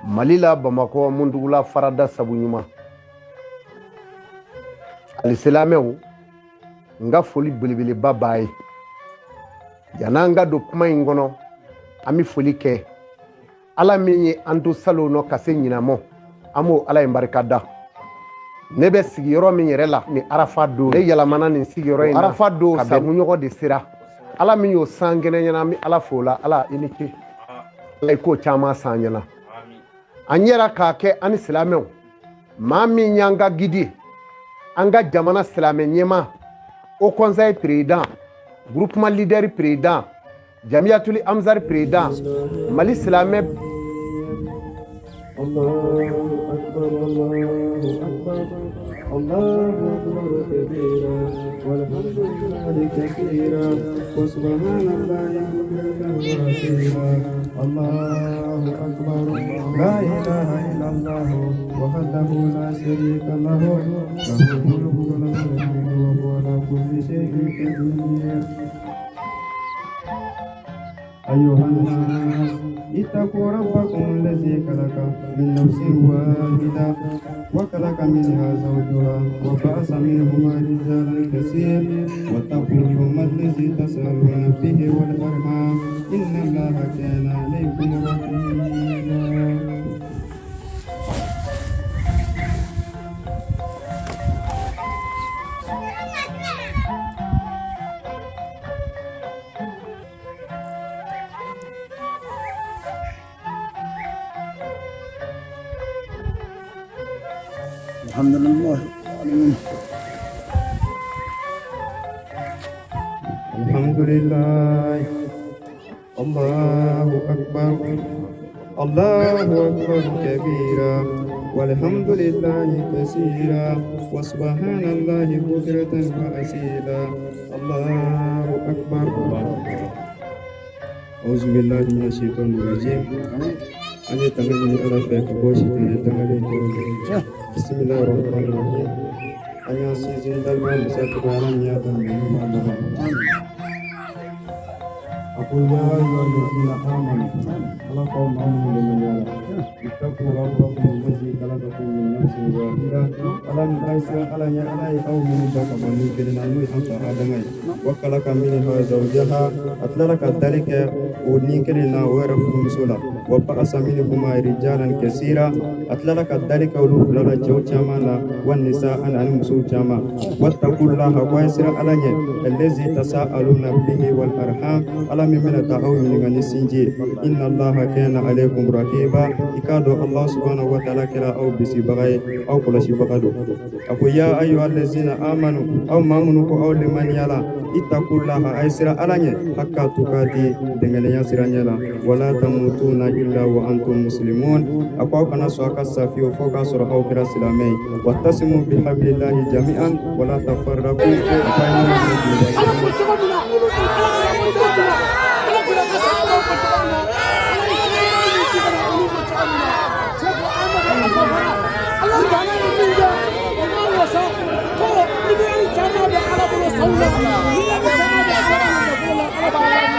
Malila Bamako Mundugula Farada Sabunyuma Aliselameu nga foli belebele babaye yananga do kuma ingono ami foli ke ala minye andu salo no kase nyinamo amo ala embarkada nebe sigiyoro min yere la ni arafa do ne yalamana ni sigiyoro ina arafa do samunyogo de sira ala min yo sangene nyana mi ala fola ala inike ala ko chama sanyana anyera ka ke ani silamew ma min nyanga gidi anga jamana silame nyema au conseil président groupement leader président jamiatul amzar président mali silame الله أكبر الله أكبر كبيرا والحمد لله كثيرا وسبحان الله وحسيرا الله أكبر لا إله إلا الله وحده لا شريك له له الملك وله الحمد وهو على كل شيء قدير أيها الناس اتقوا ربكم الذي خلق من نفس واحدة وخلق منها زوجها وبعث منهما رجالا كثير واتقوا اليوم الذي تسألون به والأرحام إن الله كان عليكم رقيبا الحمد لله الحمد لله الله أكبر الله أكبر كبيرا والحمد لله كثيرا وسبحان الله بكرة وأصيلا الله أكبر أعوذ بالله من الشيطان الرجيم أن يتمنى على فيك بوشي تنتمي بسم الله الرحمن الرحيم أن يسيزن دلما مساك باران يا دلما أقول يا أيها الذين آمنوا خلقوا معهم من اتقوا ربكم الذي خلقكم من نفس واحدة ولم يسر على يعلى قوم ذاك بني كلنا نوي أنت آدمي وخلق منها زوجها أطلق ذلك ونيكلنا ويرفض مسولا وبعث منهما رجالا كثيرا أطلق ذلك ولوف لنا جو جمالا والنساء عن المسو جما واتقوا الله ويسر على الذي تساءلون به والأرحام على من تعاون من النسينجي إن الله كان عليكم رقيبا إكادو الله سبحانه وتعالى كلا أو بسي بغاي أو كل شيء بغادو أكو يا أيها الذين آمنوا أو مامنوا أو لمن يلا اتقوا الله أيسر على حقا تقاتي دنجل يسر نيلا ولا تموتون إلا وأنتم مسلمون أكو كنا سواك السافي وفوق سورة أو كرا سلامي واتصموا بحبل الله جميعا ولا تفرقوا Allah